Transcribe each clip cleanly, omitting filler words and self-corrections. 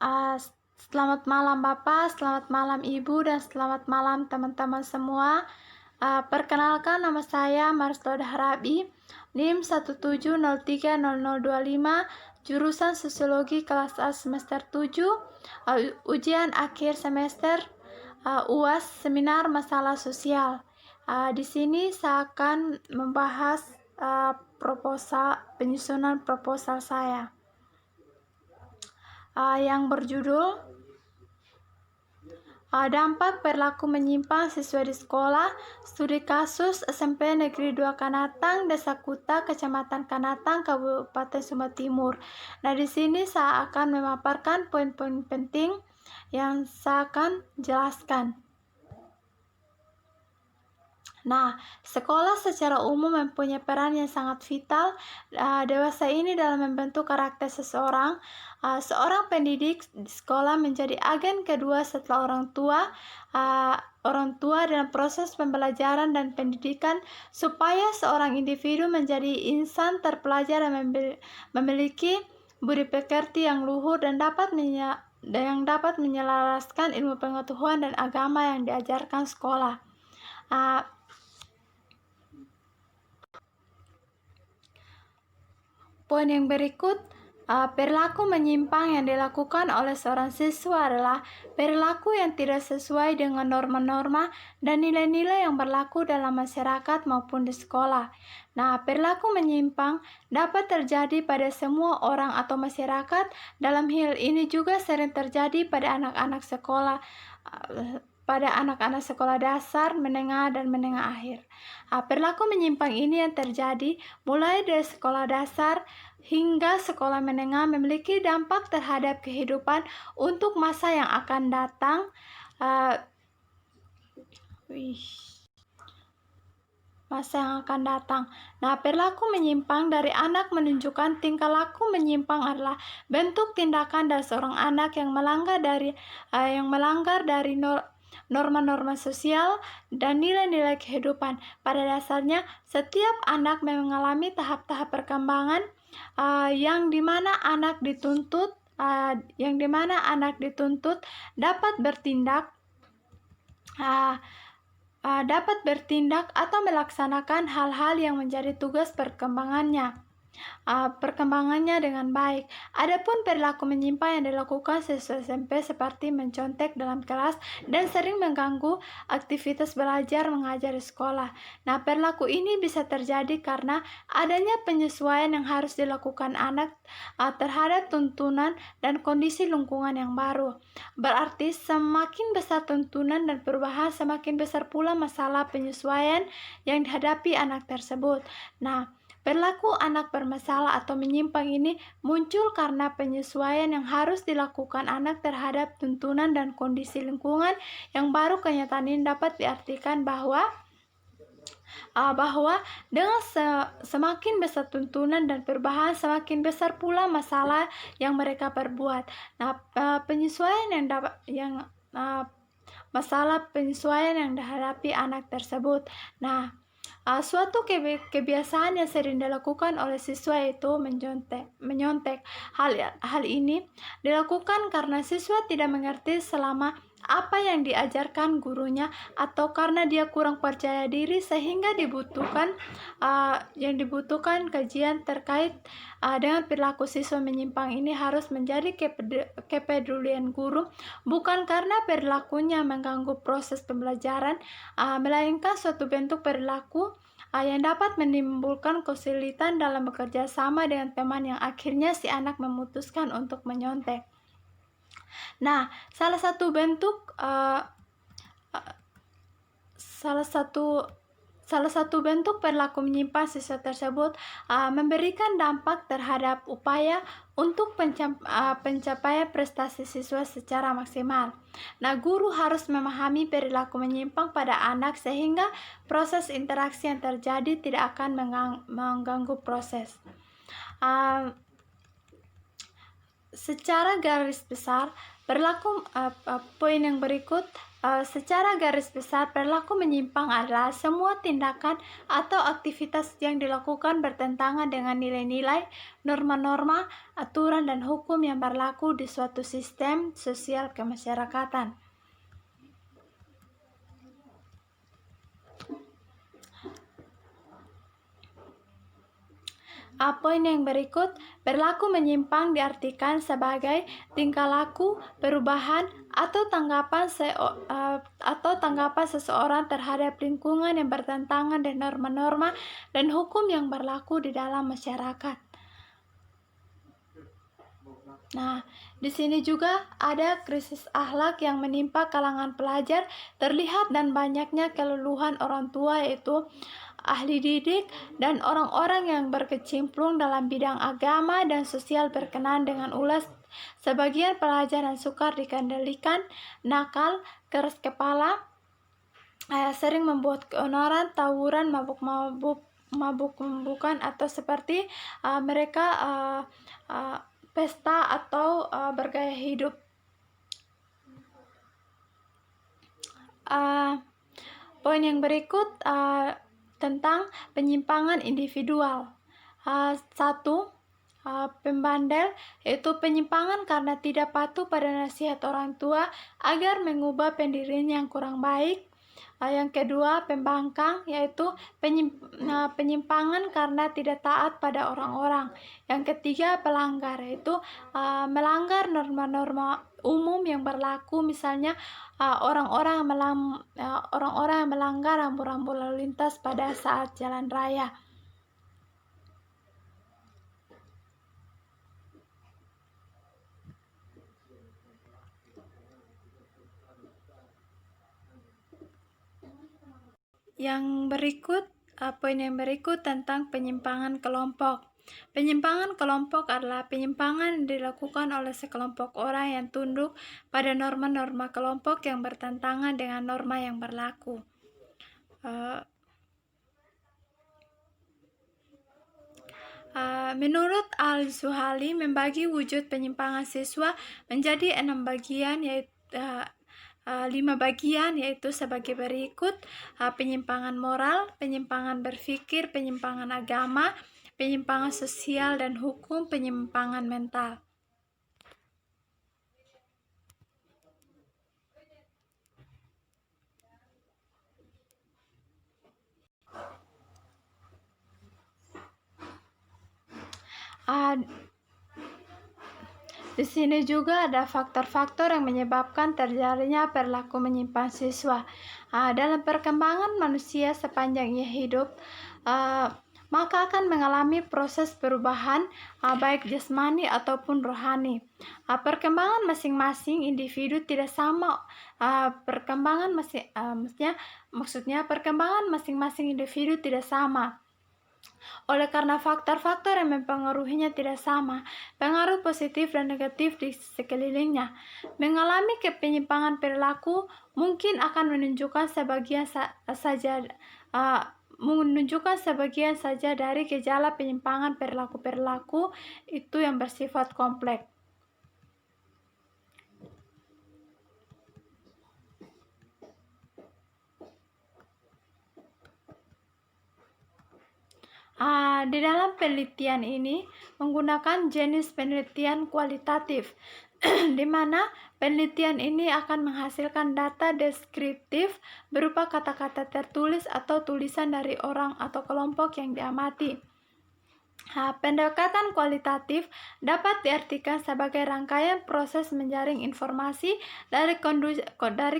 Selamat malam Bapak, selamat malam Ibu, dan selamat malam teman-teman semua. Perkenalkan, nama saya Marsloda Harabi, NIM 170300025, jurusan Sosiologi kelas A semester 7, ujian akhir semester, UAS Seminar Masalah Sosial. Di sini saya akan membahas penyusunan proposal saya. Yang berjudul Dampak Perilaku Menyimpang Siswa di Sekolah, Studi Kasus SMP Negeri 2 Kanatang, Desa Kuta, Kecamatan Kanatang, Kabupaten Sumba Timur. Nah, di sini saya akan memaparkan poin-poin penting yang saya akan jelaskan. Nah, sekolah secara umum mempunyai peran yang sangat vital dewasa ini dalam membentuk karakter seseorang. Seorang pendidik di sekolah menjadi agen kedua setelah orang tua dalam proses pembelajaran dan pendidikan, supaya seorang individu menjadi insan terpelajar dan memiliki budi pekerti yang luhur dan dapat menyelaraskan ilmu pengetahuan dan agama yang diajarkan sekolah. Poin yang berikut, perilaku menyimpang yang dilakukan oleh seorang siswa adalah perilaku yang tidak sesuai dengan norma-norma dan nilai-nilai yang berlaku dalam masyarakat maupun di sekolah. Nah, perilaku menyimpang dapat terjadi pada semua orang atau masyarakat. Dalam hal ini juga sering terjadi pada anak-anak sekolah dasar, menengah, dan menengah akhir. Perilaku menyimpang ini yang terjadi mulai dari sekolah dasar hingga sekolah menengah memiliki dampak terhadap kehidupan untuk masa yang akan datang. Nah, perilaku menyimpang dari anak menunjukkan tingkah laku menyimpang adalah bentuk tindakan dari seorang anak yang melanggar dari norma-norma sosial dan nilai-nilai kehidupan. Pada dasarnya, setiap anak mengalami tahap-tahap perkembangan yang dimana anak dituntut dapat bertindak atau melaksanakan hal-hal yang menjadi tugas perkembangannya dengan baik. Adapun perilaku menyimpang yang dilakukan siswa SMP seperti mencontek dalam kelas dan sering mengganggu aktivitas belajar mengajar di sekolah. Nah, perilaku ini bisa terjadi karena adanya penyesuaian yang harus dilakukan anak terhadap tuntunan dan kondisi lingkungan yang baru. Berarti semakin besar tuntunan dan perubahan, semakin besar pula masalah penyesuaian yang dihadapi anak tersebut. Nah, perilaku anak bermasalah atau menyimpang ini muncul karena penyesuaian yang harus dilakukan anak terhadap tuntunan dan kondisi lingkungan yang baru. Kenyataan ini dapat diartikan bahwa dengan semakin besar tuntunan dan perubahan, semakin besar pula masalah yang mereka perbuat. Nah, masalah penyesuaian yang dihadapi anak tersebut. Nah, suatu kebiasaan yang sering dilakukan oleh siswa yaitu menyontek. Hal ini dilakukan karena siswa tidak mengerti selama apa yang diajarkan gurunya atau karena dia kurang percaya diri, sehingga dibutuhkan kajian terkait dengan perilaku siswa menyimpang ini harus menjadi kepedulian guru, bukan karena perilakunya mengganggu proses pembelajaran, melainkan suatu bentuk perilaku yang dapat menimbulkan kesulitan dalam bekerja sama dengan teman yang akhirnya si anak memutuskan untuk menyontek. Nah, salah satu bentuk perilaku menyimpang siswa tersebut memberikan dampak terhadap upaya untuk pencapaian prestasi siswa secara maksimal. Nah, guru harus memahami perilaku menyimpang pada anak sehingga proses interaksi yang terjadi tidak akan mengganggu proses. Secara garis besar, poin yang berikut, Secara garis besar, perilaku menyimpang adalah semua tindakan atau aktivitas yang dilakukan bertentangan dengan nilai-nilai, norma-norma, aturan, dan hukum yang berlaku di suatu sistem sosial kemasyarakatan. Poin yang berikut, perilaku menyimpang diartikan sebagai tingkah laku, perubahan, atau tanggapan seseorang terhadap lingkungan yang bertentangan dengan norma-norma dan hukum yang berlaku di dalam masyarakat. Nah, di sini juga ada krisis akhlak yang menimpa kalangan pelajar, terlihat dan banyaknya keluluhan orang tua, yaitu ahli didik dan orang-orang yang berkecimpung dalam bidang agama dan sosial berkenan dengan ulas. Sebagian pelajar yang sukar dikendalikan, nakal, keras kepala, sering membuat keonaran, tawuran, mabuk-mabukan, atau seperti mereka pesta atau bergaya hidup. Poin yang berikut tentang penyimpangan individual. Satu, pembandel, yaitu penyimpangan karena tidak patuh pada nasihat orang tua agar mengubah pendirian yang kurang baik. Yang kedua, pembangkang, yaitu penyimpangan karena tidak taat pada orang-orang. Yang ketiga, pelanggar, yaitu melanggar norma-norma umum yang berlaku, misalnya orang-orang yang melanggar rambu-rambu lalu lintas pada saat jalan raya. Poin yang berikut tentang penyimpangan kelompok. Penyimpangan kelompok adalah penyimpangan yang dilakukan oleh sekelompok orang yang tunduk pada norma-norma kelompok yang bertentangan dengan norma yang berlaku. Menurut Al-Zuhali, membagi wujud penyimpangan siswa menjadi 6 bagian, yaitu 5 bagian, yaitu sebagai berikut: penyimpangan moral, penyimpangan berpikir, penyimpangan agama, penyimpangan sosial dan hukum, penyimpangan mental. Di sini juga ada faktor-faktor yang menyebabkan terjadinya perilaku menyimpang siswa. Dalam perkembangan manusia sepanjang ia hidup, maka akan mengalami proses perubahan baik jasmani ataupun rohani. Perkembangan masing-masing individu tidak sama. Perkembangan masing-masing individu tidak sama. Oleh karena faktor-faktor yang mempengaruhinya tidak sama, pengaruh positif dan negatif di sekelilingnya, mengalami penyimpangan perilaku mungkin akan menunjukkan sebagian saja dari gejala penyimpangan perilaku itu yang bersifat kompleks. Di dalam penelitian ini menggunakan jenis penelitian kualitatif, di mana penelitian ini akan menghasilkan data deskriptif berupa kata-kata tertulis atau tulisan dari orang atau kelompok yang diamati. Pendekatan kualitatif dapat diartikan sebagai rangkaian proses menjaring informasi dari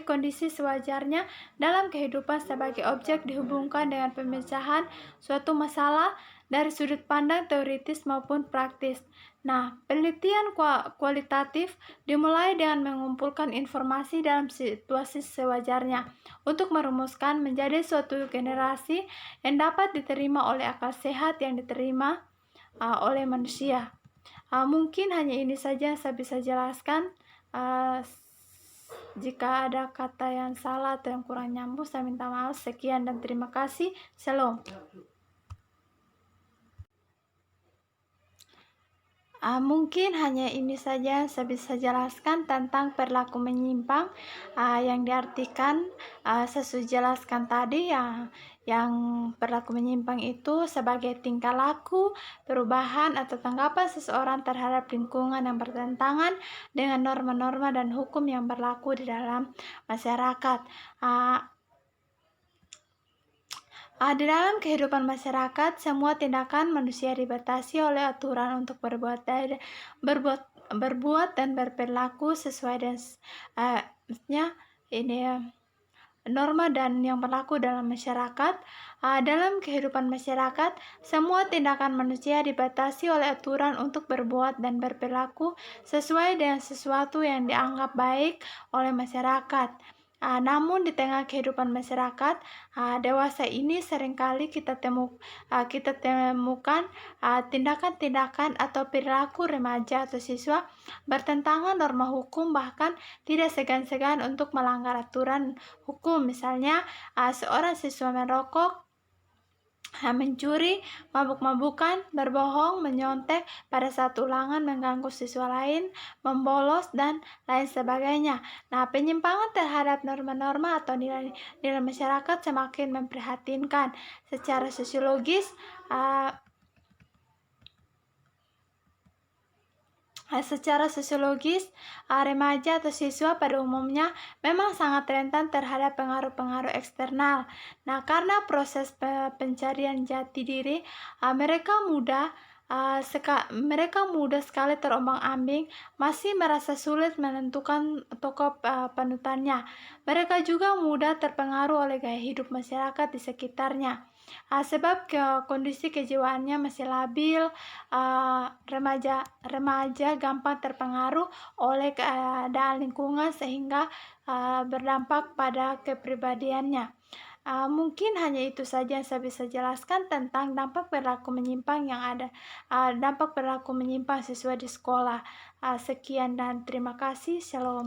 kondisi sewajarnya dalam kehidupan sebagai objek dihubungkan dengan pemecahan suatu masalah dari sudut pandang teoritis maupun praktis. Penelitian kualitatif dimulai dengan mengumpulkan informasi dalam situasi sewajarnya untuk merumuskan menjadi suatu generasi yang dapat diterima oleh akal sehat yang diterima oleh manusia. Mungkin hanya ini saja yang saya bisa jelaskan. Jika ada kata yang salah atau yang kurang nyambung, saya minta maaf. Sekian dan terima kasih. Shalom. Mungkin hanya ini saja yang saya bisa jelaskan tentang perilaku menyimpang, yang diartikan, saya sudah jelaskan tadi ya, yang perilaku menyimpang itu sebagai tingkah laku, perubahan, atau tanggapan seseorang terhadap lingkungan yang bertentangan dengan norma-norma dan hukum yang berlaku di dalam masyarakat. Di dalam kehidupan masyarakat, semua tindakan manusia dibatasi oleh aturan untuk berbuat dan berperilaku sesuai dengan maksudnya ini ya, norma dan yang berlaku dalam masyarakat. Dalam kehidupan masyarakat, semua tindakan manusia dibatasi oleh aturan untuk berbuat dan berperilaku sesuai dengan sesuatu yang dianggap baik oleh masyarakat. Namun di tengah kehidupan masyarakat dewasa ini seringkali kita temukan tindakan-tindakan atau perilaku remaja atau siswa bertentangan norma hukum, bahkan tidak segan-segan untuk melanggar aturan hukum. Misalnya seorang siswa merokok, mencuri, mabuk-mabukan, berbohong, menyontek pada saat ulangan, mengganggu siswa lain, membolos, dan lain sebagainya. Penyimpangan terhadap norma-norma atau nilai masyarakat semakin memprihatinkan. Secara sosiologis, remaja atau siswa pada umumnya memang sangat rentan terhadap pengaruh-pengaruh eksternal. Karena proses pencarian jati diri, mereka mudah sekali terombang-ambing, masih merasa sulit menentukan tokoh panutannya. Mereka juga mudah terpengaruh oleh gaya hidup masyarakat di sekitarnya. Sebab kondisi kejiwaannya masih labil, remaja gampang terpengaruh oleh keadaan lingkungan sehingga berdampak pada kepribadiannya. Mungkin hanya itu saja yang saya bisa jelaskan tentang dampak perilaku menyimpang yang ada, dampak perilaku menyimpang siswa di sekolah. Sekian dan terima kasih. Shalom.